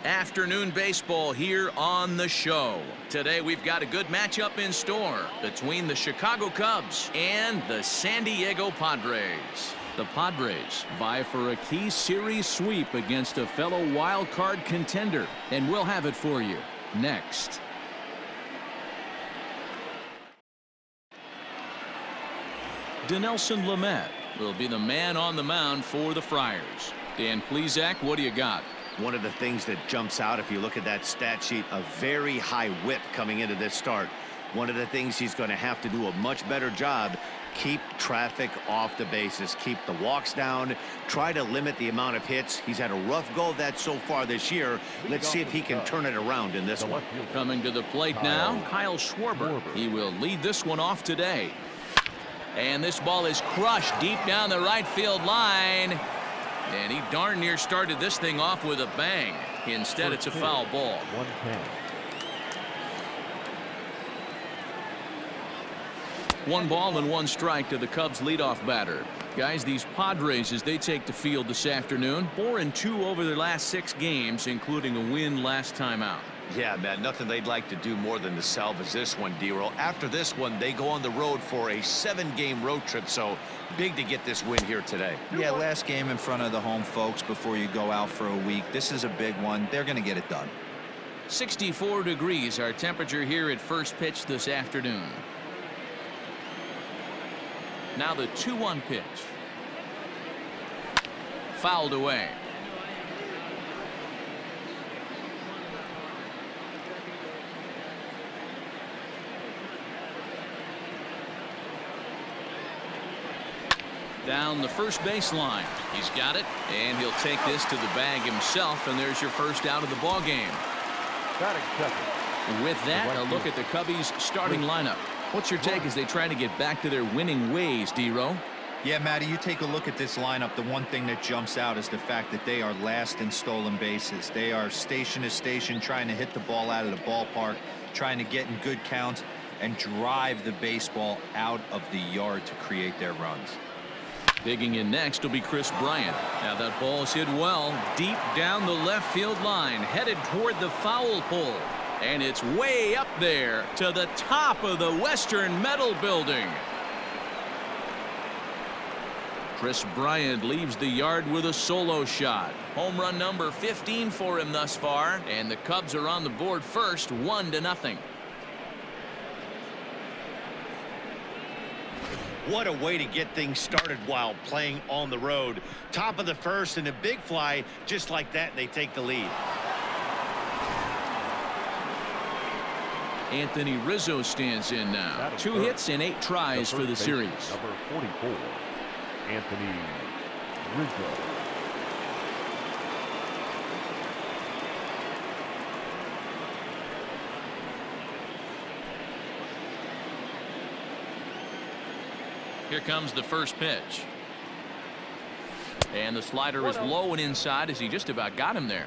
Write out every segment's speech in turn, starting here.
Afternoon baseball here on the show. Today we've got a good matchup in store between the Chicago Cubs and the San Diego Padres. The Padres vie for a key series sweep against a fellow wild card contender, and we'll have it for you next. Dinelson Lamet will be the man on the mound for the Friars. Dan Plesac, what do you got? One of the things that jumps out if you look at that stat sheet, a very high whip coming into this start. One of the things he's going to have to do a much better job, keep traffic off the bases, keep the walks down, try to limit the amount of hits. He's had a rough go of that so far this year. Let's see if he can turn it around in this one. Coming to the plate now, Kyle Schwarber. He will lead this one off today. And this ball is crushed deep down the right field line. And he darn near started this thing off with a bang. Instead, it's a foul ball. 1 ball and 1 strike to the Cubs leadoff batter. Guys, these Padres, as they take the field this afternoon, 4-2 over their last 6 games, including a win last time out. Yeah, man, nothing they'd like to do more than to salvage this one, D-Roll. After this one, they go on the road for a 7-game road trip, so big to get this win here today. Yeah, last game in front of the home folks before you go out for a week. This is a big one. They're going to get it done. 64 degrees our temperature here at first pitch this afternoon. Now the 2-1 pitch. Fouled away. Down the first base line. He's got it, and he'll take this to the bag himself, and there's your first out of the ball game. With that, a look at the Cubbies starting lineup. What's your take as they try to get back to their winning ways, D-Row? Yeah, Matty, you take a look at this lineup. The one thing that jumps out is the fact that they are last in stolen bases. They are station to station trying to hit the ball out of the ballpark, trying to get in good counts and drive the baseball out of the yard to create their runs. Digging in next will be Chris Bryant. Now that ball's hit well deep down the left field line, headed toward the foul pole, and it's way up there to the top of the Western Metal Building. Chris Bryant leaves the yard with a solo shot. Home run number 15 for him thus far, and the Cubs are on the board first, 1-0. What a way to get things started while playing on the road. Top of the first and a big fly, just like that, and they take the lead. Anthony Rizzo stands in now. 2 hits and 8 tries for the series. Number 44, Anthony Rizzo. Here comes the first pitch. And the slider is low and inside as he just about got him there.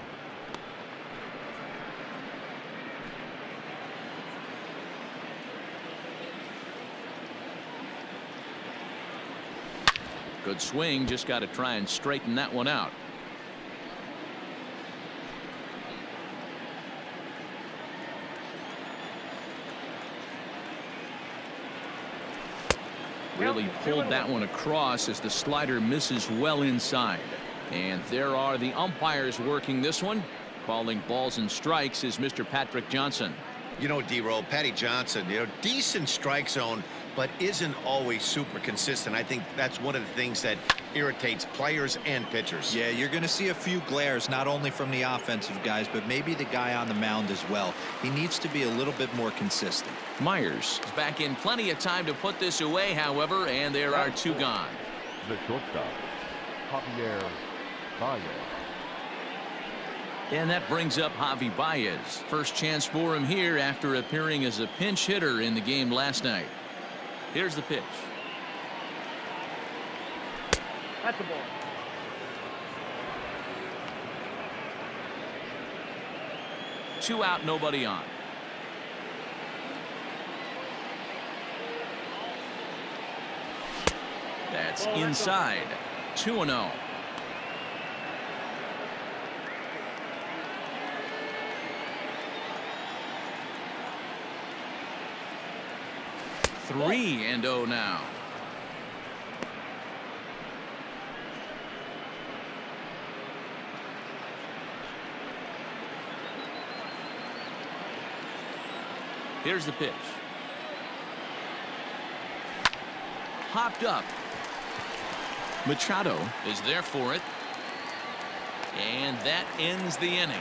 Good swing, just got to try and straighten that one out. Really pulled that one across as the slider misses well inside. And there are the umpires working this one. Calling balls and strikes is Mr. Patrick Johnson. You know, D-Roll, Patty Johnson, decent strike zone, but isn't always super consistent. I think that's one of the things that irritates players and pitchers. Yeah, you're going to see a few glares, not only from the offensive guys, but maybe the guy on the mound as well. He needs to be a little bit more consistent. Myers is back in plenty of time to put this away, however, and there are 2 gone. The shortstop, Javier Baez. And that brings up Javi Baez. First chance for him here after appearing as a pinch hitter in the game last night. Here's the pitch. That's the ball. Two out, nobody on. That's inside. 2-0. 3-0 now. Here's the pitch. Hopped up. Machado is there for it. And that ends the inning.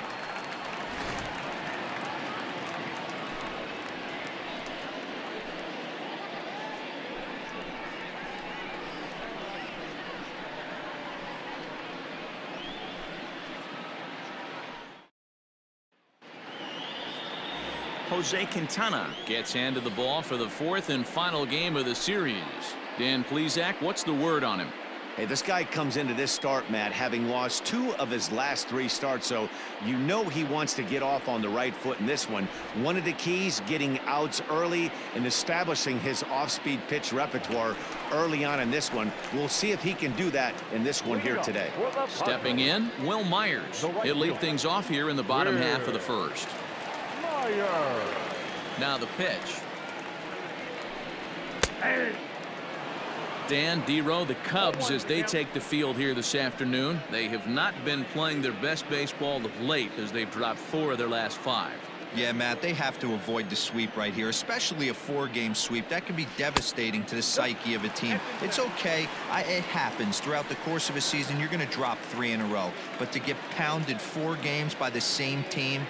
Jose Quintana gets handed the ball for the 4th and final game of the series. Dan Plesac, what's the word on him? Hey, this guy comes into this start, Matt, having lost 2 of his last 3 starts, so you know he wants to get off on the right foot in this one. One of the keys, getting outs early and establishing his off-speed pitch repertoire early on in this one. We'll see if he can do that in this one here today. Stepping in, Will Myers. He'll lead things off here in the bottom half of the 1st. Now the pitch. Dan, D-Row, the Cubs, as they take the field here this afternoon, they have not been playing their best baseball of late as they've dropped 4 of their last 5. Yeah, Matt, they have to avoid the sweep right here, especially a 4-game sweep. That can be devastating to the psyche of a team. It's okay. It happens. Throughout the course of a season, you're going to drop 3 in a row. But to get pounded 4 games by the same team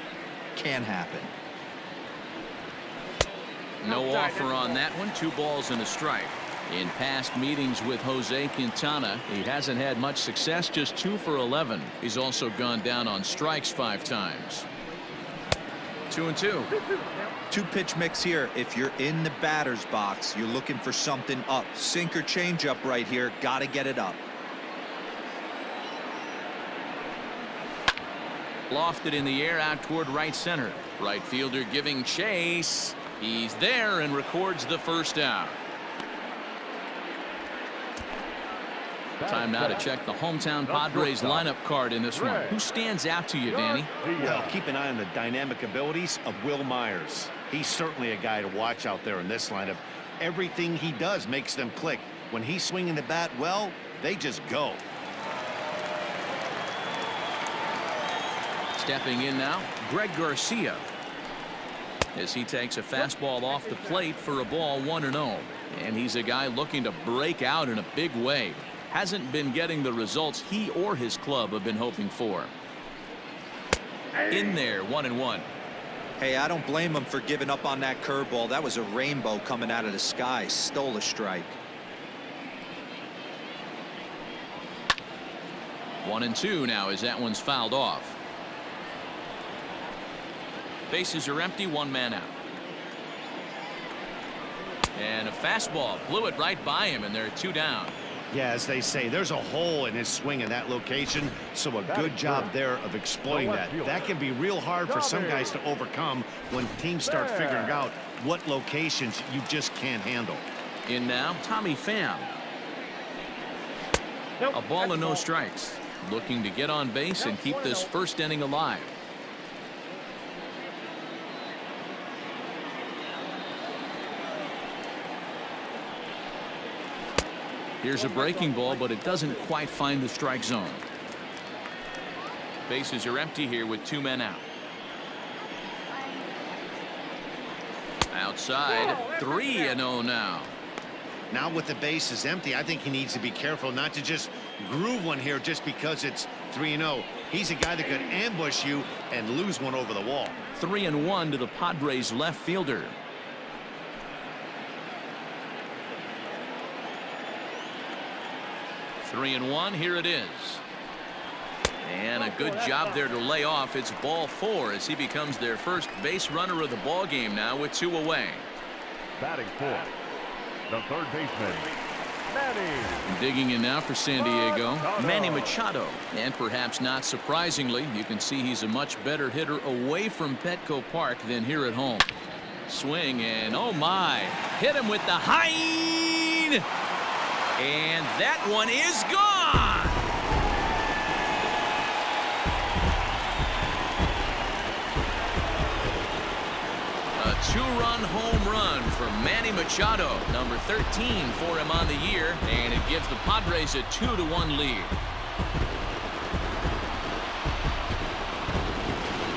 can happen. No offer on that one. 2 balls and a strike. In past meetings with Jose Quintana, he hasn't had much success, just 2 for 11. He's also gone down on strikes 5 times. 2-2. 2-pitch mix here. If you're in the batter's box, you're looking for something up. Sinker changeup right here. Got to get it up. Lofted in the air out toward right center. Right fielder giving chase. He's there and records the 1st out. Time now to check the hometown Padres lineup card in this one. Who stands out to you, Danny? Well, keep an eye on the dynamic abilities of Will Myers. He's certainly a guy to watch out there in this lineup. Everything he does makes them click. When he's swinging the bat, well, they just go. Stepping in now, Greg Garcia. As he takes a fastball off the plate for a ball 1-0. And he's a guy looking to break out in a big way. Hasn't been getting the results he or his club have been hoping for. In there, 1-1. Hey, I don't blame him for giving up on that curveball. That was a rainbow coming out of the sky. Stole a strike. 1-2 now as that one's fouled off. Bases are empty, 1 man out. And a fastball blew it right by him, and they're 2 down. Yeah, as they say, there's a hole in his swing in that location, so a good job there of exploiting that. That can be real hard for some guys to overcome when teams start figuring out what locations you just can't handle. In now, Tommy Pham. A ball and no strikes. Looking to get on base and keep this 1st inning alive. Here's a breaking ball, but it doesn't quite find the strike zone. Bases are empty here with 2 men out. Outside, 3-0 now. Now with the bases empty, I think he needs to be careful not to just groove one here just because it's 3-0. He's a guy that could ambush you and lose one over the wall. 3-1 to the Padres left fielder. 3-1, here it is. And a good job there to lay off. It's ball 4 as he becomes their 1st base runner of the ball game now with 2 away. Batting 4, the 3rd baseman, Manny. Digging in now for San Diego, Manny Machado. And perhaps not surprisingly, you can see he's a much better hitter away from Petco Park than here at home. Swing and oh my, hit him with the high. And that one is gone. A two-run home run for Manny Machado, number 13 for him on the year, and it gives the Padres a 2-1 lead.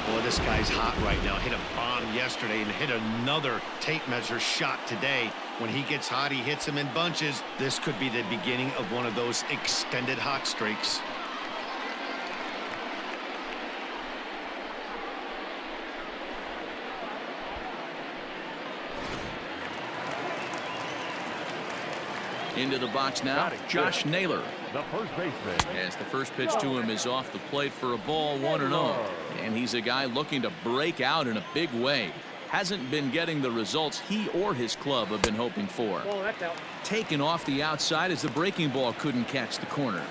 Boy, this guy's hot right now. Hit a bomb yesterday and hit another tape measure shot today. When he gets hot, he hits them in bunches. This could be the beginning of one of those extended hot streaks. Into the box now, Josh Naylor. The first baseman. As the first pitch to him is off the plate for a ball, 1-0. And he's a guy looking to break out in a big way. Hasn't been getting the results he or his club have been hoping for. Oh, that's out. Taken off the outside as the breaking ball couldn't catch the corner.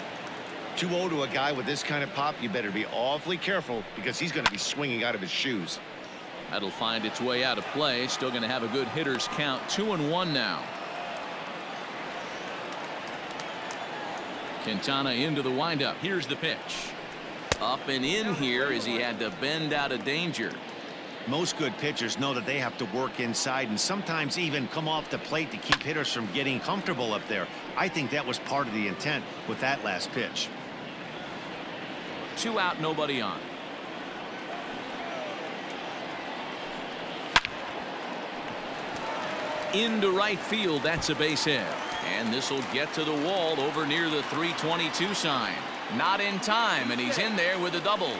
2-0 to a guy with this kind of pop, you better be awfully careful because he's going to be swinging out of his shoes. That'll find its way out of play. Still going to have a good hitter's count. 2-1 now. Quintana into the windup. Here's the pitch. Up and in here as he had to bend out of danger. Most good pitchers know that they have to work inside and sometimes even come off the plate to keep hitters from getting comfortable up there. I think that was part of the intent with that last pitch. 2 out, nobody on. Into right field, that's a base hit. And this will get to the wall over near the 322 sign. Not in time, and he's in there with a double.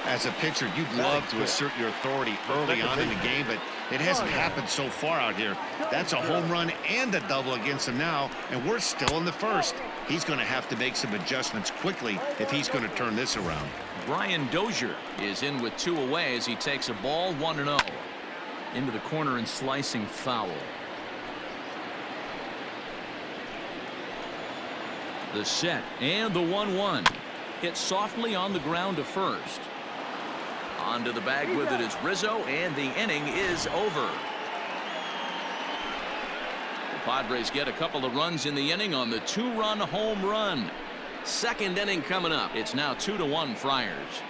As a pitcher, you'd love to assert your authority early on in the game, but it hasn't happened so far out here. That's a home run and a double against him now, and we're still in the first. He's going to have to make some adjustments quickly if he's going to turn this around. Brian Dozier is in with 2 away as he takes a ball, 1-0. Into the corner and slicing foul. The set and the 1-1. Hit softly on the ground to first. Onto the bag with it is Rizzo, and the inning is over. The Padres get a couple of runs in the inning on the 2-run home run. Second inning coming up. It's now 2-1 Friars.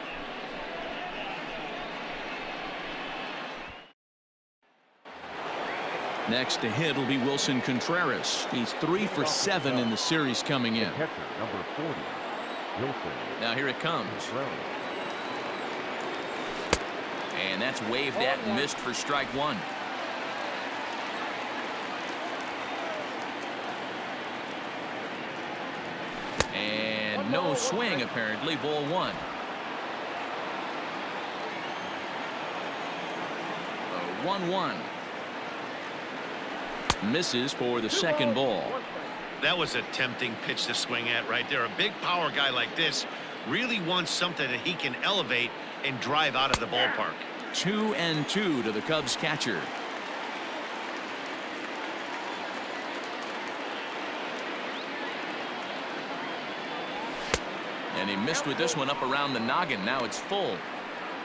Next to hit will be Wilson Contreras. He's 3 for 7 in the series coming in. Catcher, number 40, Wilson. Now here it comes. And that's waved at and missed for strike 1. And no swing apparently. Ball 1. 1-1. Misses for the second ball. That was a tempting pitch to swing at right there. A big power guy like this really wants something that he can elevate and drive out of the ballpark. 2-2 to the Cubs catcher. And he missed with this one up around the noggin. Now it's full.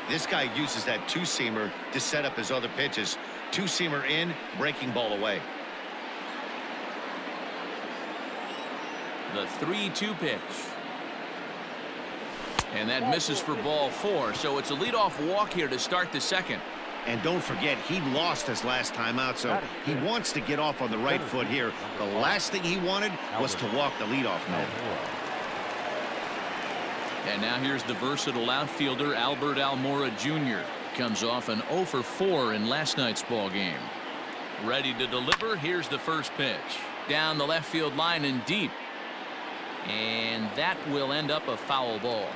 This guy uses that two-seamer to set up his other pitches. Two-seamer in, breaking ball away. The 3-2 pitch. And that misses for ball 4. So it's a leadoff walk here to start the second. And don't forget, he lost his last time out, so he wants to get off on the right foot here. The last thing he wanted was to walk the leadoff man. And now here's the versatile outfielder Albert Almora Jr. Comes off an 0 for 4 in last night's ball game. Ready to deliver. Here's the first pitch. Down the left field line and deep. And that will end up a foul ball.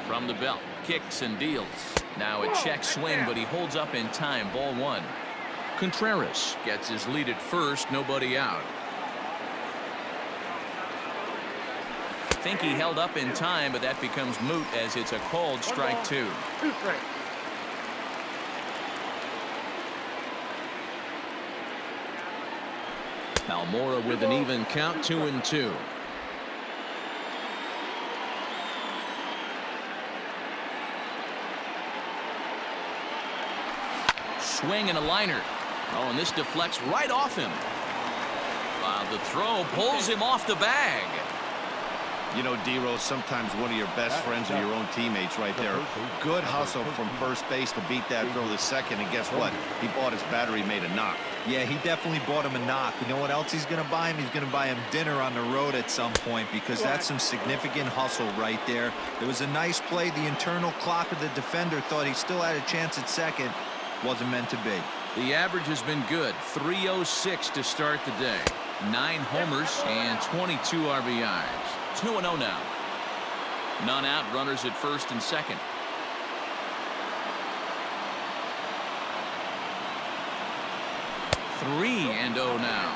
From the belt, kicks and deals. Now a check swing, but he holds up in time. Ball 1. Contreras gets his lead at first, nobody out. I think he held up in time, but that becomes moot as it's a called strike 2. 2 strikes. Almora with an even count, 2-2. Swing and a liner. Oh, and this deflects right off him. While the throw pulls him off the bag. You know, D-Rose, sometimes one of your best friends are your own teammates right there. Good hustle from first base to beat that throw to second, and guess what? He bought his battery made a knock. Yeah, he definitely bought him a knock. You know what else he's going to buy him? He's going to buy him dinner on the road at some point, because that's some significant hustle right there. It was a nice play. The internal clock of the defender thought he still had a chance at second. Wasn't meant to be. The average has been good. 306 to start the day. 9 homers and 22 RBIs. 2-0 now. None out, runners at first and second. Three and 0 now.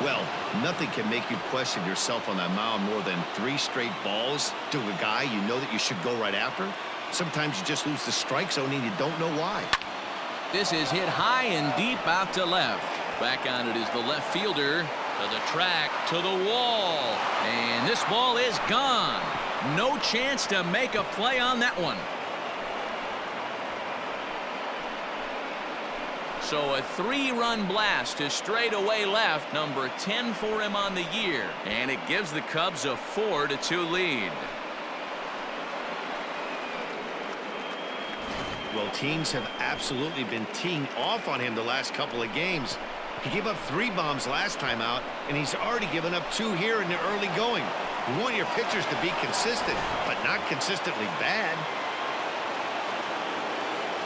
Well, nothing can make you question yourself on that mound more than 3 straight balls to a guy you know that you should go right after. Sometimes you just lose the strike zone and you don't know why. This is hit high and deep out to left. Back on it is the left fielder. To the track, to the wall. And this ball is gone. No chance to make a play on that one. So a 3-run blast to straightaway left, number 10 for him on the year. And it gives the Cubs a 4-2 lead. Well, teams have absolutely been teeing off on him the last couple of games. He gave up 3 bombs last time out, and he's already given up 2 here in the early going. You want your pitchers to be consistent, but not consistently bad.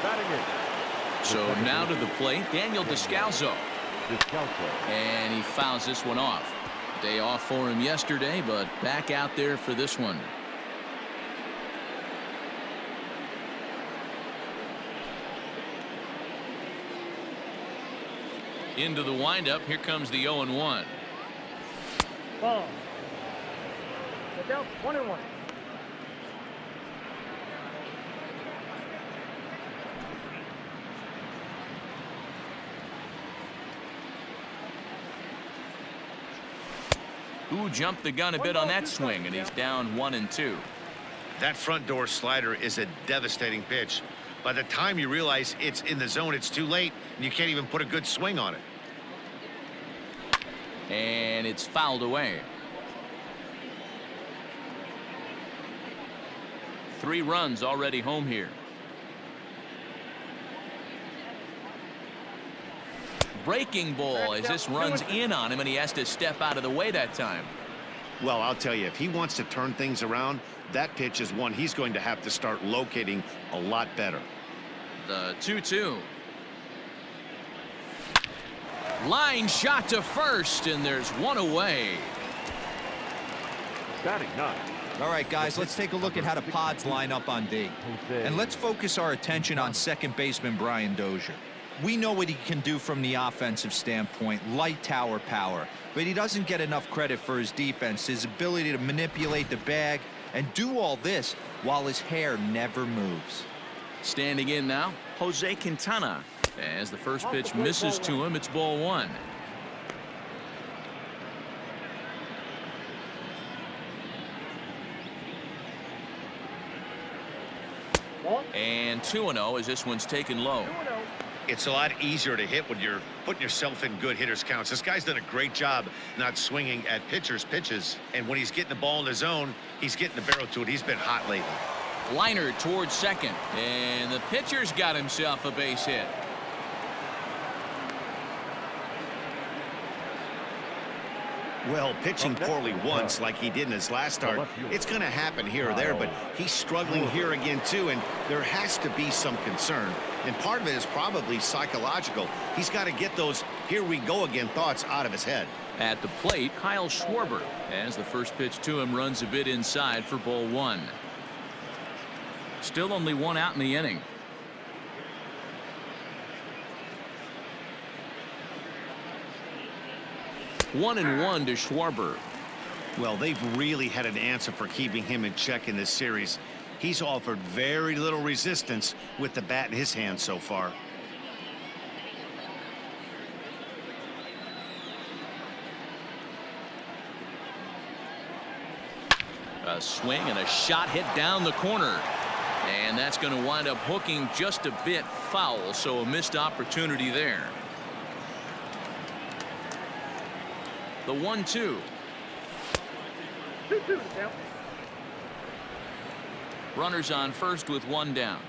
Batting in. So now to the plate, Daniel Descalso. And he fouls this one off. Day off for him yesterday, but back out there for this one. Into the windup. Here comes the 0-1. Ball. Get down. 1-1. Who jumped the gun a bit on that swing, and he's down 1-2. That front door slider is a devastating pitch. By the time you realize it's in the zone, it's too late, and you can't even put a good swing on it. And it's fouled away. 3 runs already home here. Breaking ball as this runs in on him, and he has to step out of the way that time. Well, I'll tell you, if he wants to turn things around, that pitch is one he's going to have to start locating a lot better. The 2-2. Line shot to first, and there's one away. Batting 9. All right, guys, let's take a look at how the Pods line up on D. And let's focus our attention on second baseman Brian Dozier. We know what he can do from the offensive standpoint, light tower power, but he doesn't get enough credit for his defense, his ability to manipulate the bag and do all this while his hair never moves. Standing in now, Jose Quintana. As the first pitch misses to him, it's ball 1. And 2-0 as this one's taken low. It's a lot easier to hit when you're putting yourself in good hitters counts. This guy's done a great job not swinging at pitchers' pitches, and when he's getting the ball in the zone, he's getting the barrel to it. He's been hot lately. Liner towards second, and the pitcher's got himself a base hit. Well, pitching poorly once like he did in his last start, it's going to happen here or there, but he's struggling here again too, and there has to be some concern. And part of it is probably psychological. He's got to get those here we go again thoughts out of his head. At the plate, Kyle Schwarber, as the first pitch to him runs a bit inside for ball 1. Still only 1 out in the inning. One and 1 to Schwarber. Well, they've really had an answer for keeping him in check in this series. He's offered very little resistance with the bat in his hand so far. A swing and a shot hit down the corner. And that's going to wind up hooking just a bit foul, so a missed opportunity there. The 1-2. 2-2 the count. Runners on first with one down.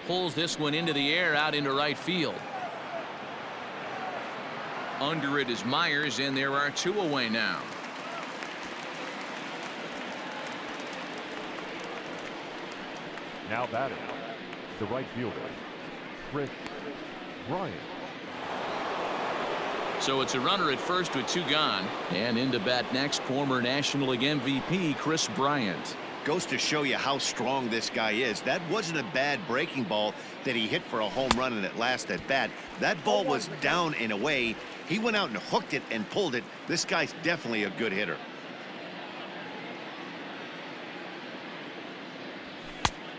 Pulls this one into the air out into right field. Under it is Myers, and there are two away now. Now batting, the right fielder, Chris Bryant. So it's a runner at first with two gone. And into bat next, former National League MVP Chris Bryant. Goes to show you how strong this guy is. That wasn't a bad breaking ball that he hit for a home run in that last at bat. That ball was down and away. He went out and hooked it and pulled it. This guy's definitely a good hitter.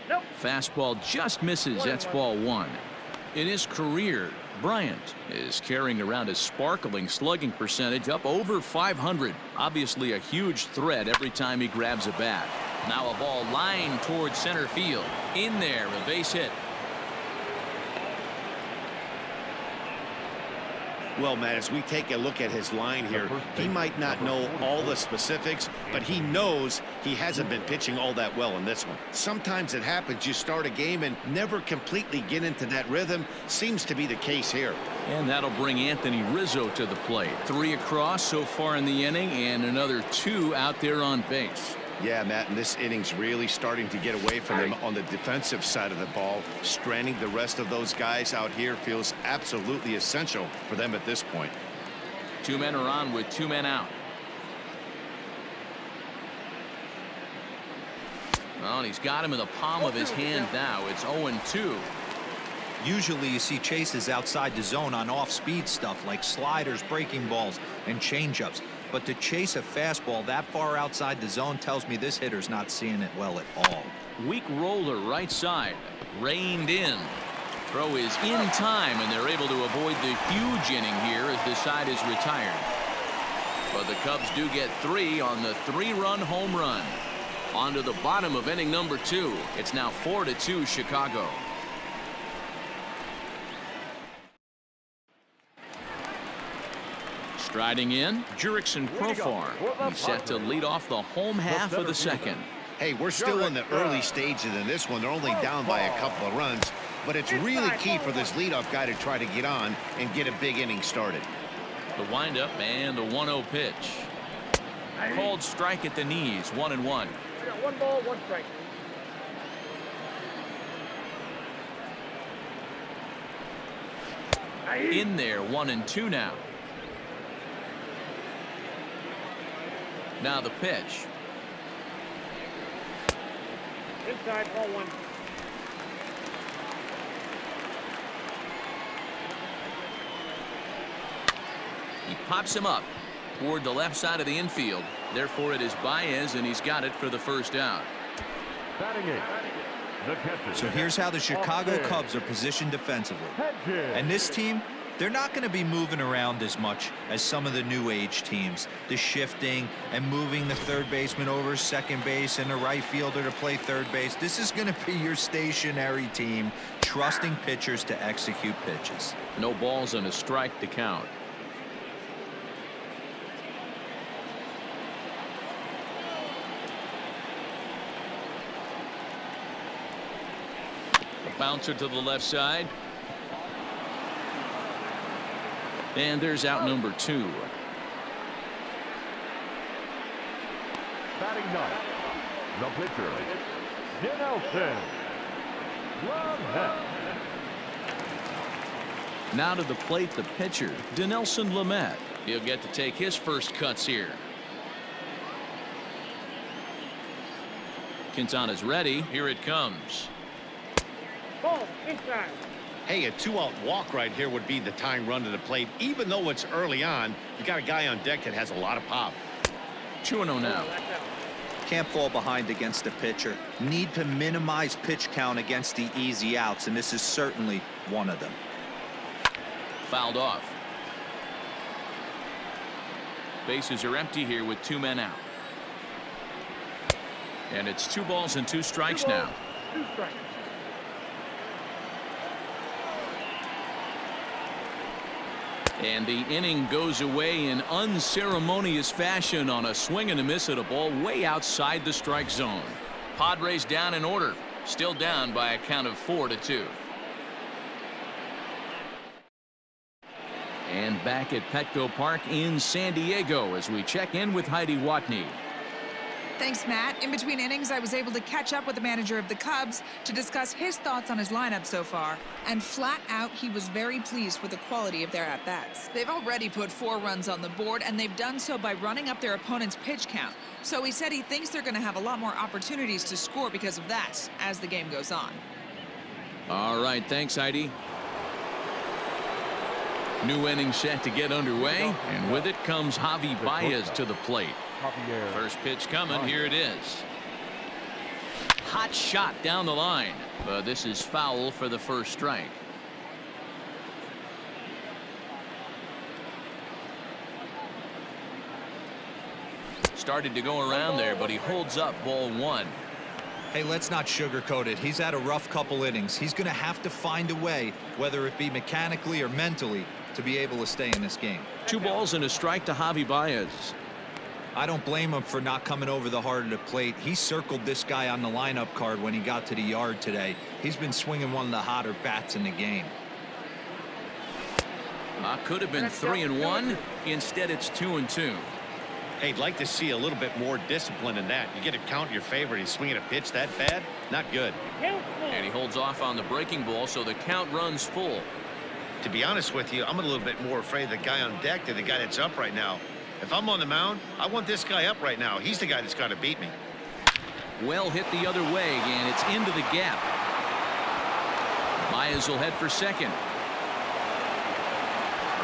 Nope. Fastball just misses. That's ball one. In his career, Bryant is carrying around a sparkling slugging percentage up over 500. Obviously a huge threat every time he grabs a bat. Now a ball lined towards center field. In there, a base hit. Well, Matt, as we take a look at his line here, he might not know all the specifics, but he knows he hasn't been pitching all that well in this one. Sometimes it happens. You start a game and never completely get into that rhythm. Seems to be the case here. And that'll bring Anthony Rizzo to the plate. 3 across so far in the inning, and another 2 out there on base. Yeah, Matt, and this inning's really starting to get away from him on the defensive side of the ball. Stranding the rest of those guys out here feels absolutely essential for them at this point. 2 men are on with 2 men out. Well, and he's got him in the palm of his hand now. It's 0-2. Usually you see chases outside the zone on off-speed stuff like sliders, breaking balls, and changeups. But to chase a fastball that far outside the zone tells me this hitter's not seeing it well at all. Weak roller right side. Reined in. Throw is in time, and they're able to avoid the huge inning here as the side is retired. But the Cubs do get 3 on the 3-run home run. On to the bottom of inning number 2. It's now 4-2 Chicago. Striding in, Jurickson Profar. He's set to lead off the home half of the second. Hey, we're still in the early stages in this one. They're only down by a couple of runs, but it's really key for this leadoff guy to try to get on and get a big inning started. The windup and the 1-0 pitch. Called strike at the knees, 1-1. We got 1 ball, 1 strike. In there, 1-2 now. Now the pitch. Inside, ball 1. He pops him up toward the left side of the infield. Therefore, it is Baez, and he's got it for the first out. Batting it, the catcher. So here's how the Chicago Cubs are positioned defensively. And this team, they're not going to be moving around as much as some of the new age teams. The shifting and moving the third baseman over second base and the right fielder to play third base. This is going to be your stationary team, trusting pitchers to execute pitches. No balls and a strike to count. A bouncer to the left side. And there's out number 2. Batting ninth, the pitcher, Dinelson Lamet. Now to the plate, the pitcher, Dinelson Lamet. He'll get to take his first cuts here. Quintana's ready. Here it comes. Ball, inside. Hey, a 2-out walk right here would be the tying run to the plate. Even though it's early on, you got a guy on deck that has a lot of pop. 2-0 now. Can't fall behind against the pitcher. Need to minimize pitch count against the easy outs, and this is certainly one of them. Fouled off. Bases are empty here with 2 men out. And it's 2 balls and 2 strikes now. 2 strikes. And the inning goes away in unceremonious fashion on a swing and a miss at a ball way outside the strike zone. Padres down in order, still down by a count of 4-2. And back at Petco Park in San Diego as we check in with Heidi Watney. Thanks, Matt. In between innings, I was able to catch up with the manager of the Cubs to discuss his thoughts on his lineup so far. And flat out, he was very pleased with the quality of their at-bats. They've already put 4 runs on the board, and they've done so by running up their opponent's pitch count. So he said he thinks they're going to have a lot more opportunities to score because of that as the game goes on. All right, thanks, Heidi. New inning set to get underway, and with it comes Javi Baez to the plate. First pitch coming, here it is. Hot shot down the line, but this is foul for the first strike. Started to go around there, but he holds up ball 1. Hey, let's not sugarcoat it. He's had a rough couple innings. He's going to have to find a way, whether it be mechanically or mentally, to be able to stay in this game. 2 balls and a strike to Javi Baez. I don't blame him for not coming over the heart of the plate. He circled this guy on the lineup card when he got to the yard today. He's been swinging one of the hotter bats in the game. Could have been 3-1. Instead, it's 2-2. Hey, I'd like to see a little bit more discipline in that. You get a count in your favor. He's swinging a pitch that bad. Not good. And he holds off on the breaking ball, so the count runs full. To be honest with you, I'm a little bit more afraid of the guy on deck than the guy that's up right now. If I'm on the mound, I want this guy up right now. He's the guy that's got to beat me. Well hit the other way, and it's into the gap. Baez will head for second.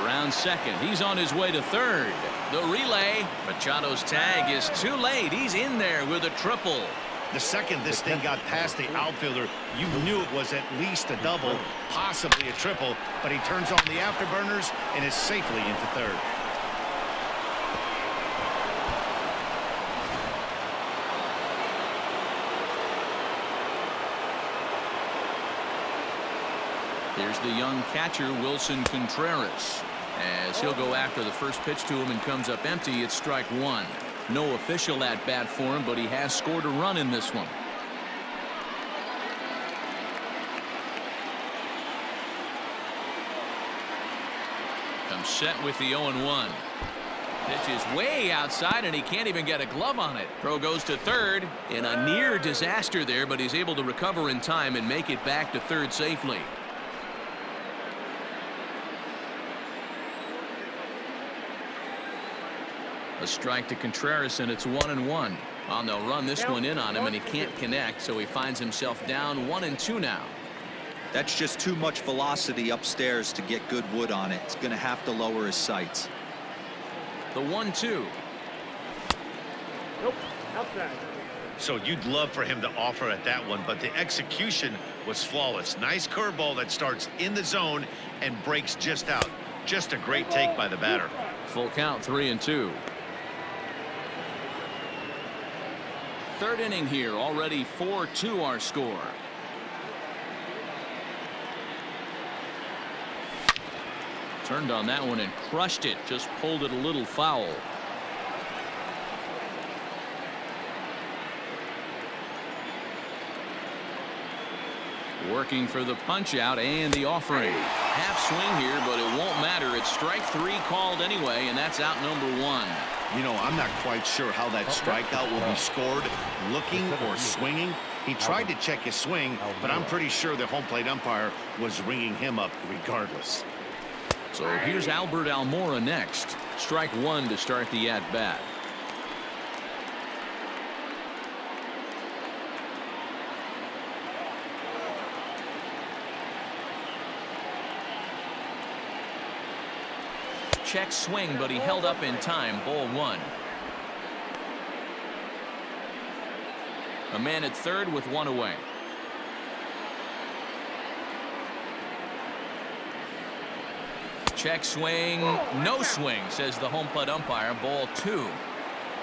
Around second, he's on his way to third. The relay. Machado's tag is too late. He's in there with a triple. The second this thing got past the outfielder, you knew it was at least a double, possibly a triple, but he turns on the afterburners and is safely into third. Here's the young catcher, Wilson Contreras, as he'll go after the first pitch to him and comes up empty. It's strike 1. No official at bat for him, but he has scored a run in this one. Comes set with the 0-1. Pitch is way outside, and he can't even get a glove on it. Throw goes to third in a near disaster there, but he's able to recover in time and make it back to third safely. A strike to Contreras, and it's 1-1. They'll run this one in on him, and he can't connect, so he finds himself down 1-2 now. That's just too much velocity upstairs to get good wood on it. It's going to have to lower his sights. The 1-2. Nope, outside. So you'd love for him to offer at that one, but the execution was flawless. Nice curveball that starts in the zone and breaks just out. Just a great take by the batter. Full count, 3-2. Third inning here, already 4-2 our score. Turned on that one and crushed it, just pulled it a little foul. Working for the punch out and the offering. Half swing here, but it won't matter. It's strike 3 called anyway, and that's out number 1. You know, I'm not quite sure how that strikeout will be scored, looking or swinging. He tried to check his swing, but I'm pretty sure the home plate umpire was ringing him up regardless. So here's Albert Almora next. Strike 1 to start the at-bat. Check swing, but he held up in time. Ball 1. A man at third with 1 away. Check swing, no swing, says the home plate umpire. Ball 2.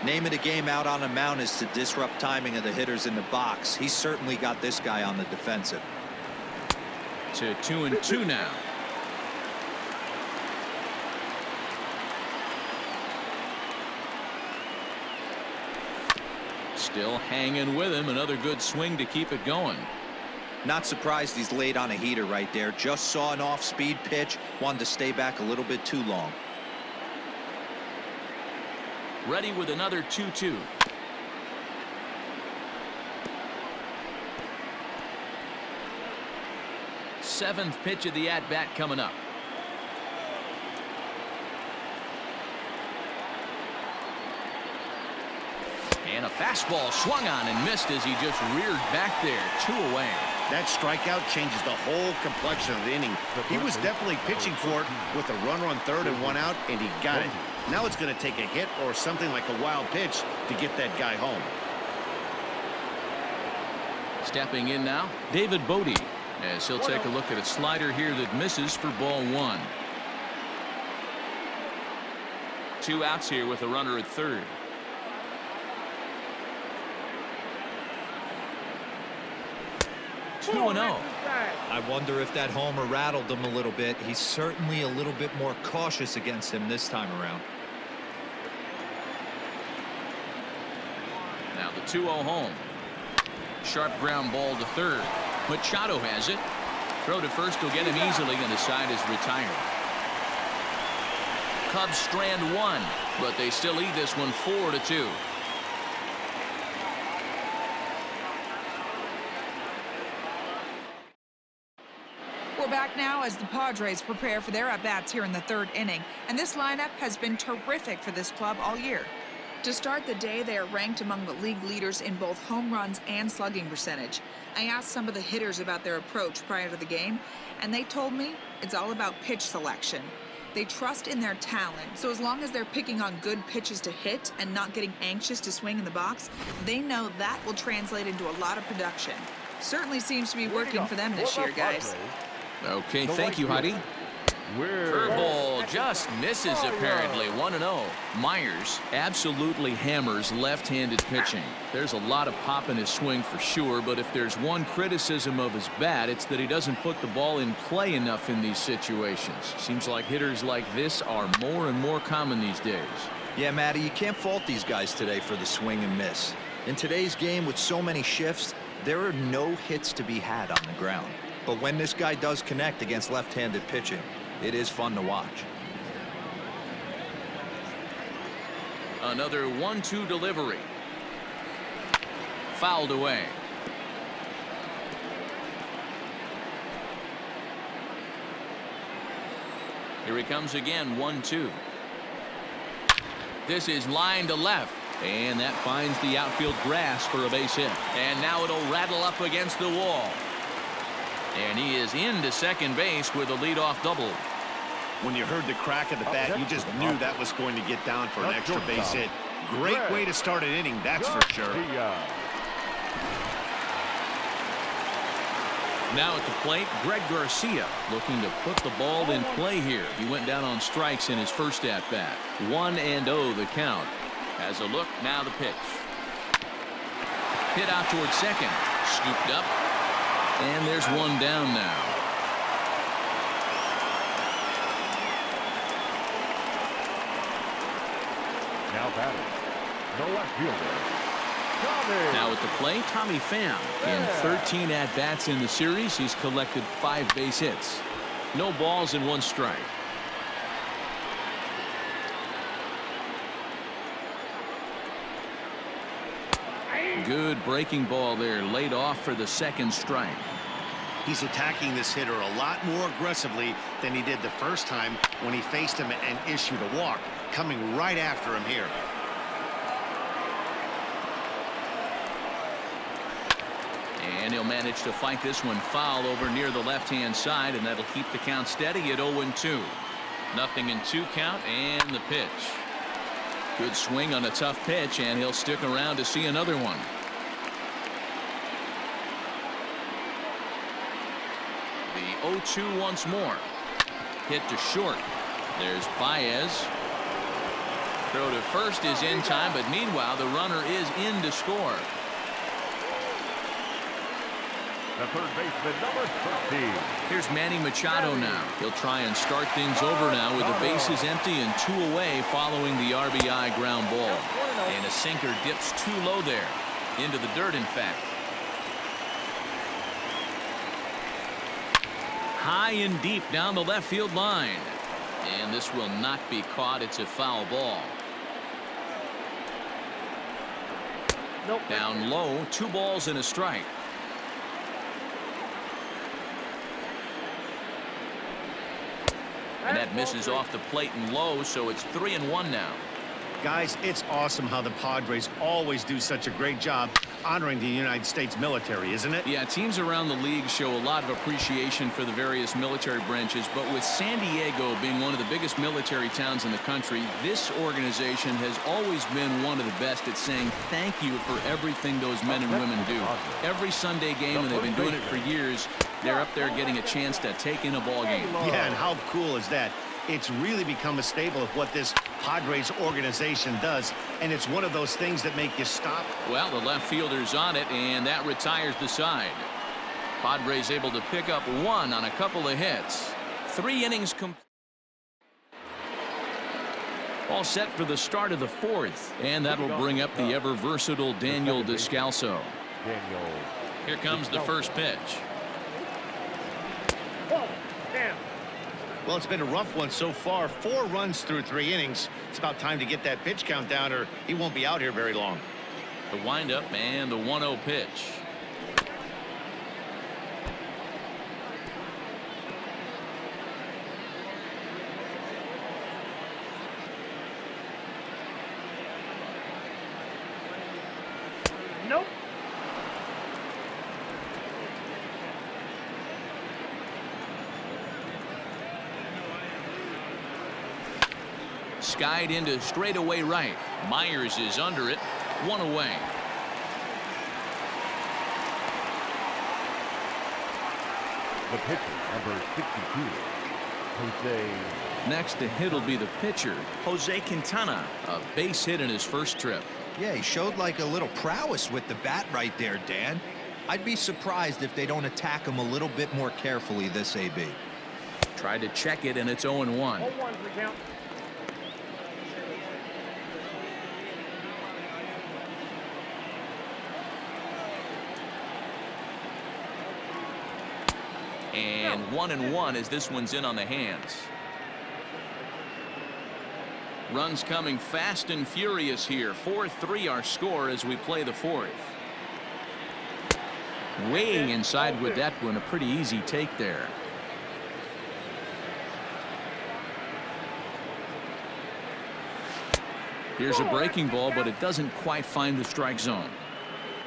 Name of the game out on a mound is to disrupt timing of the hitters in the box. He's certainly got this guy on the defensive. To 2-2 now. Still hanging with him. Another good swing to keep it going. Not surprised he's laid on a heater right there. Just saw an off-speed pitch. Wanted to stay back a little bit too long. Ready with another 2-2. Seventh pitch of the at-bat coming up. And a fastball swung on and missed as he just reared back there. 2 away. That strikeout changes the whole complexion of the inning. He was definitely pitching for it with a runner on third and 1 out, and he got it. Now it's going to take a hit or something like a wild pitch to get that guy home. Stepping in now, David Bodie, as he'll take a look at a slider here that misses for ball 1. 2 outs here with a runner at third. Ball 2-0. inside. I wonder if that homer rattled him a little bit. He's certainly a little bit more cautious against him this time around. Now the 2-0 home. Sharp ground ball to third. Machado has it. Throw to first will get him easily, and the side is retired. Cubs strand 1, but they still lead this one 4-2. We're back now as the Padres prepare for their at-bats here in the third inning, and this lineup has been terrific for this club all year. To start the day, they are ranked among the league leaders in both home runs and slugging percentage. I asked some of the hitters about their approach prior to the game, and they told me it's all about pitch selection. They trust in their talent, so as long as they're picking on good pitches to hit and not getting anxious to swing in the box, they know that will translate into a lot of production. Certainly seems to be working for them this year, guys. Okay, thank you, Heidi. Curveball just misses apparently. 1-0. Myers absolutely hammers left-handed pitching. There's a lot of pop in his swing for sure, but if there's one criticism of his bat, it's that he doesn't put the ball in play enough in these situations. Seems like hitters like this are more and more common these days. Yeah, Matty, you can't fault these guys today for the swing and miss. In today's game with so many shifts, there are no hits to be had on the ground. But when this guy does connect against left-handed pitching, it is fun to watch. Another 1-2 delivery. Fouled away. Here he comes again. 1-2. This is line to left, and that finds the outfield grass for a base hit. And now it'll rattle up against the wall. And he is into second base with a leadoff double. When you heard the crack of the bat, you just knew that was going to get down for an extra base hit. Great way to start an inning, that's for sure. Now at the plate, Greg Garcia looking to put the ball in play here. He went down on strikes in his first at-bat. 1-0 the count. Has a look, now the pitch. Hit out towards second. Scooped up. And there's one down now. Now batting, the left fielder, Tommy. Now at the plate, Tommy Pham. In 13 at-bats in the series, he's collected 5 base hits. No balls and 1 strike. Good breaking ball there, laid off for the second strike. He's attacking this hitter a lot more aggressively than he did the first time when he faced him and issued a walk, coming right after him here. And he'll manage to fight this one foul over near the left-hand side, and that'll keep the count steady at 0-2. Nothing in 2 count, and the pitch. Good swing on a tough pitch, and he'll stick around to see another one. The 0-2 once more. Hit to short. There's Baez. Throw to first is in time, but meanwhile the runner is in to score. The third baseman, number 13. Here's Manny Machado now. He'll try and start things over now with the bases empty and 2 away following the RBI ground ball. And a sinker dips too low there. Into the dirt, in fact. High and deep down the left field line. And this will not be caught. It's a foul ball. Nope. Down low, 2 balls and a strike. And that misses off the plate and low, so it's 3-1 now. Guys, it's awesome how the Padres always do such a great job honoring the United States military, isn't it? Yeah, teams around the league show a lot of appreciation for the various military branches, but with San Diego being one of the biggest military towns in the country, this organization has always been one of the best at saying thank you for everything those men and women do. Every Sunday game, and they've been doing it for years, they're up there getting a chance to take in a ball game. Yeah, and how cool is that? It's really become a staple of what this Padres organization does, and it's one of those things that make you stop. Well, the left fielder's on it, and that retires the side. Padres able to pick up 1 on a couple of hits. 3 innings complete. All set for the start of the 4th, and that will bring up the ever-versatile Daniel Descalso. Here comes the first pitch. Ball. Down. Well, it's been a rough one so far. 4 runs through 3 innings. It's about time to get that pitch count down, or he won't be out here very long. The windup and the 1-0 pitch. Nope. Skied into straightaway right. Myers is under it. 1 away. The pitcher, number 62, Jose. Next to hit will be the pitcher, Jose Quintana. A base hit in his first trip. Yeah, he showed like a little prowess with the bat right there, Dan. I'd be surprised if they don't attack him a little bit more carefully this AB. Tried to check it, and it's 0-1. 0-1 for the count. And 1-1 as this one's in on the hands. Runs coming fast and furious here. 4-3 our score as we play the 4th. Way inside with that one. A pretty easy take there. Here's a breaking ball, but it doesn't quite find the strike zone.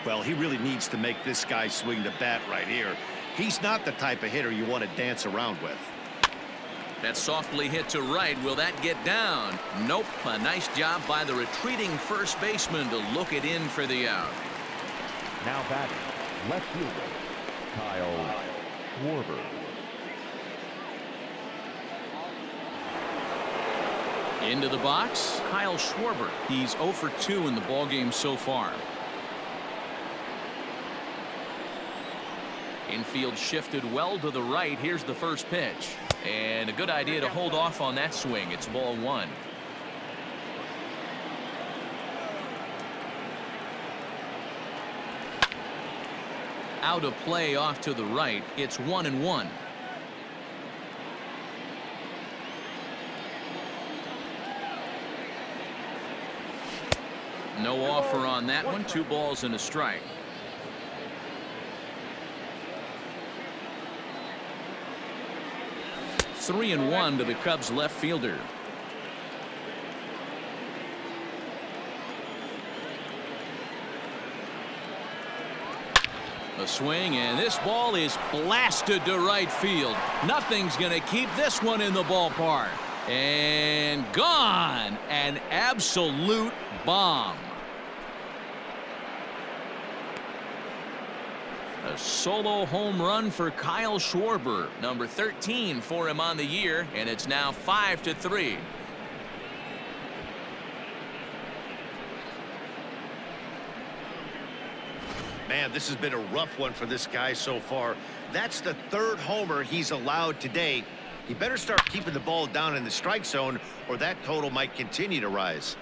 Well, he really needs to make this guy swing the bat right here. He's not the type of hitter you want to dance around with. That softly hit to right. Will that get down? Nope. A nice job by the retreating first baseman to look it in for the out. Now batting, left fielder, Kyle Schwarber. Into the box, Kyle Schwarber. He's 0 for 2 in the ballgame so far. Infield shifted well to the right. Here's the first pitch. And a good idea to hold off on that swing. It's ball 1. Out of play off to the right. It's 1-1. No offer on that one. 2 balls and a strike. Three and 1 to the Cubs left fielder. A swing, and this ball is blasted to right field. Nothing's going to keep this one in the ballpark. And gone. An absolute bomb. A solo home run for Kyle Schwarber, number 13 for him on the year, and it's now 5-3. Man, this has been a rough one for this guy so far. That's the 3rd homer he's allowed today. He better start keeping the ball down in the strike zone, or that total might continue to rise.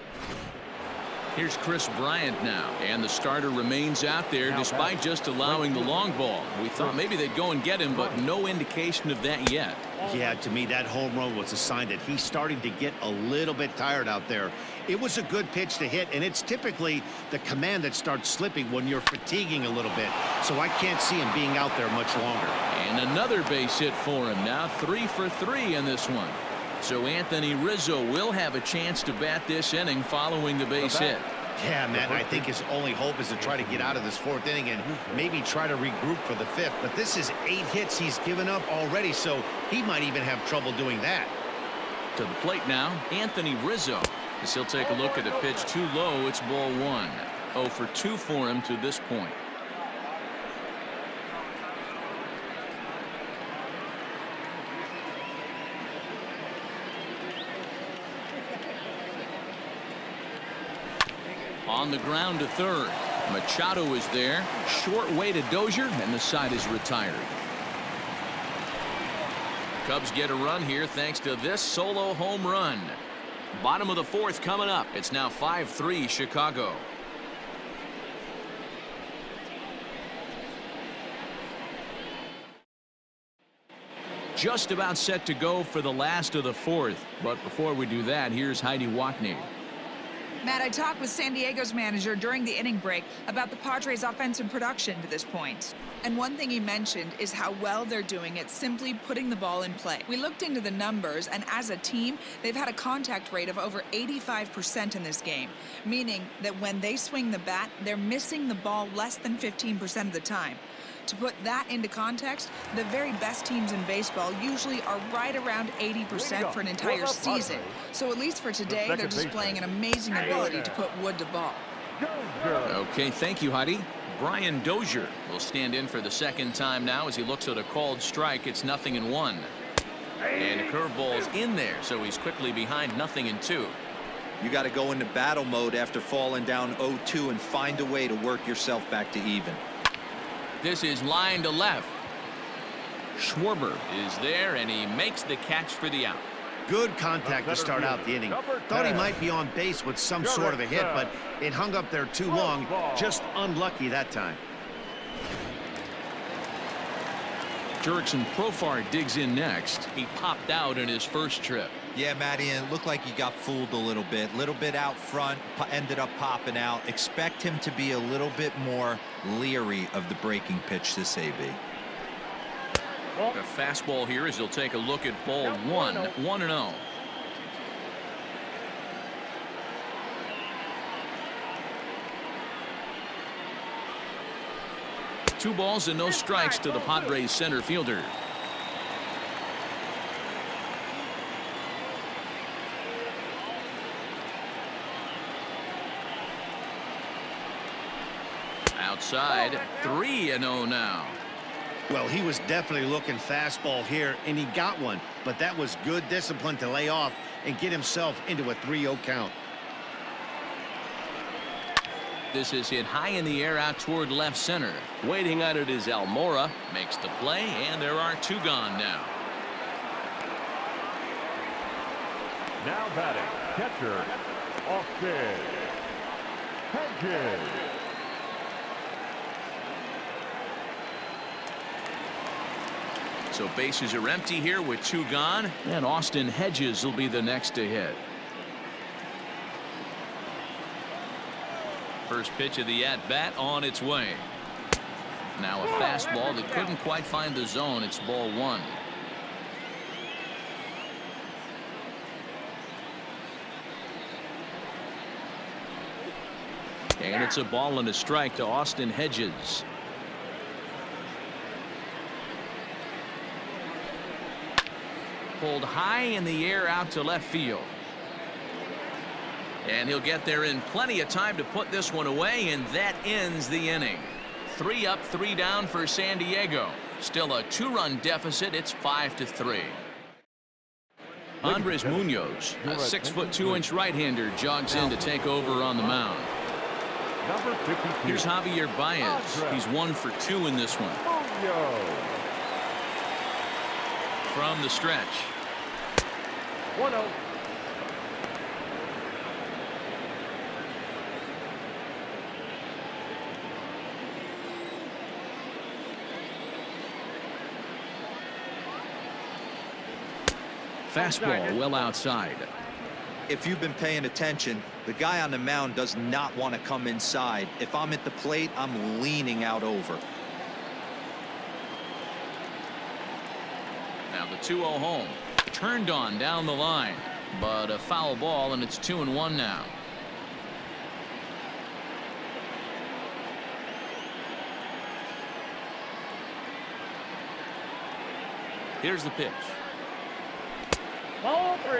Here's Chris Bryant now, and the starter remains out there despite just allowing the long ball. We thought maybe they'd go and get him, but no indication of that yet. Yeah, to me, that home run was a sign that he's starting to get a little bit tired out there. It was a good pitch to hit, and it's typically the command that starts slipping when you're fatiguing a little bit. So I can't see him being out there much longer. And another base hit for him. Now 3 for 3 in this one. So Anthony Rizzo will have a chance to bat this inning following the base hit. Yeah, man, I think his only hope is to try to get out of this 4th inning and maybe try to regroup for the 5th. But this is 8 hits he's given up already, so he might even have trouble doing that. To the plate now, Anthony Rizzo. As he'll take a look at the pitch too low, it's ball 1. 0 for 2 for him to this point. On the ground to third. Machado is there. Short way to Dozier, and the side is retired. Cubs get a run here thanks to this solo home run. Bottom of the 4th coming up. It's now 5-3 Chicago. Just about set to go for the last of the 4th. But before we do that, here's Heidi Watney. Matt, I talked with San Diego's manager during the inning break about the Padres' offensive production to this point. And one thing he mentioned is how well they're doing at simply putting the ball in play. We looked into the numbers, and as a team, they've had a contact rate of over 85% in this game, meaning that when they swing the bat, they're missing the ball less than 15% of the time. To put that into context, the very best teams in baseball usually are right around 80% for an entire season. So at least for today, they're displaying an amazing ability to put wood to ball. Okay, thank you, Heidi. Brian Dozier will stand in for the 2nd time now as he looks at a called strike. It's 0-1. And a curveball's in there, so he's quickly behind 0-2. You got to go into battle mode after falling down 0-2 and find a way to work yourself back to even. This is line to left. Schwarber is there, and he makes the catch for the out. Good contact to start out the inning. Thought he might be on base with some sort of a hit, but it hung up there too long. Just unlucky that time. Jurickson Profar digs in next. He popped out in his first trip. Yeah, Matty, and it looked like he got fooled a little bit out front, ended up popping out. Expect him to be a little bit more leery of the breaking pitch this AB. A fastball here as he'll take a look at ball 1, 1-0. Two balls and no strikes to the Padres center fielder. Outside, 3-0 now. Well, he was definitely looking fastball here, and he got one. But that was good discipline to lay off and get himself into a 3-0 count. This is hit high in the air out toward left center. Waiting on it is Almora. Makes the play, and there are 2 gone now. Now batting, catcher, Austin Hedges. So bases are empty here with 2 gone, and Austin Hedges will be the next to hit. First pitch of the at-bat on its way. Now a fastball that couldn't quite find the zone. It's ball 1. And it's a ball and a strike to Austin Hedges. Pulled high in the air out to left field. And he'll get there in plenty of time to put this one away, and that ends the inning. 3 up, 3 down for San Diego. Still a 2-run deficit. It's 5-3. Andres Munoz, a 6'2" right-hander, jogs in to take over on the mound. Number 52. Here's Javier Baez. He's 1 for 2 in this one. From the stretch. 1-0. Fastball well outside. If you've been paying attention, the guy on the mound does not want to come inside. If I'm at the plate, I'm leaning out over. Now the 2-0 home. Turned on down the line, but a foul ball, and it's 2-1 now. Here's the pitch. Ball 3.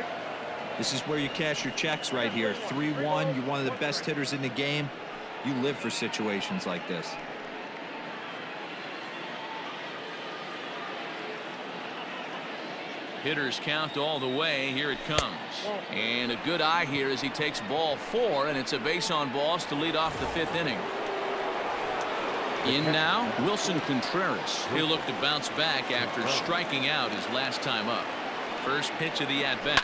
This is where you cash your checks right here. 3-1. You're one of the best hitters in the game. You live for situations like this. Hitters count all the way. Here it comes. And a good eye here as he takes ball 4, and it's a base on balls to lead off the 5th inning. In now, Wilson Contreras. He'll look to bounce back after striking out his last time up. First pitch of the at-bat.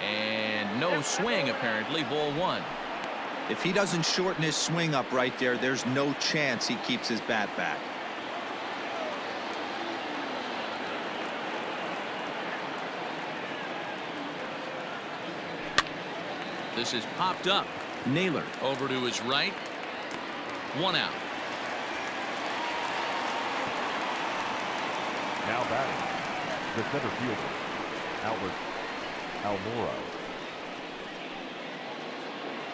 And no swing, apparently. Ball 1. If he doesn't shorten his swing up right there, there's no chance he keeps his bat back. This is popped up. Naylor over to his right. 1 out. Now batting, the center fielder, Albert Almora.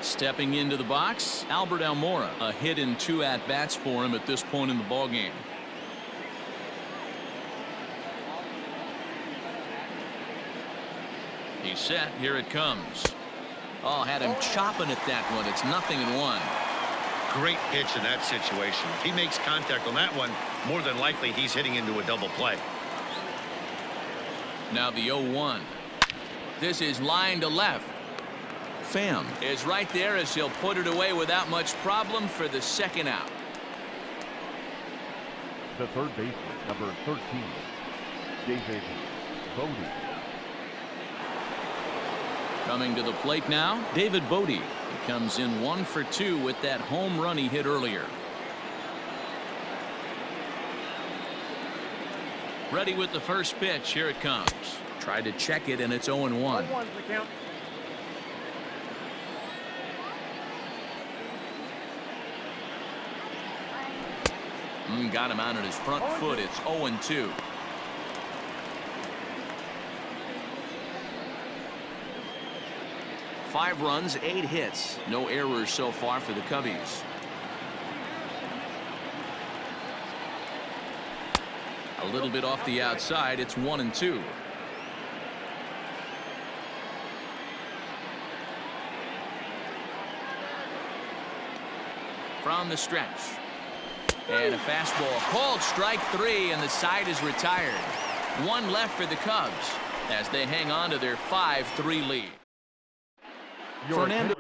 Stepping into the box, Albert Almora. A hit in 2 at-bats for him at this point in the ballgame. He's set. Here it comes. Oh, had him chopping at that one. It's 0-1. Great pitch in that situation. If he makes contact on that one, more than likely he's hitting into a double play. Now the 0-1. This is line to left. Pham is right there as he'll put it away without much problem for the 2nd out. The third baseman, number 13, David Bodie. Coming to the plate now, David Bodie. He comes in 1 for 2 with that home run he hit earlier. Ready with the first pitch. Here it comes. Tried to check it, and it's 0-1. 1-1's the count. Got him out on his front foot. It's 0-2. Five runs, 8 hits. No errors so far for the Cubbies. A little bit off the outside. It's 1-2. From the stretch. And a fastball called strike 3, and the side is retired. 1 left for the Cubs as they hang on to their 5-3 lead. Fernando.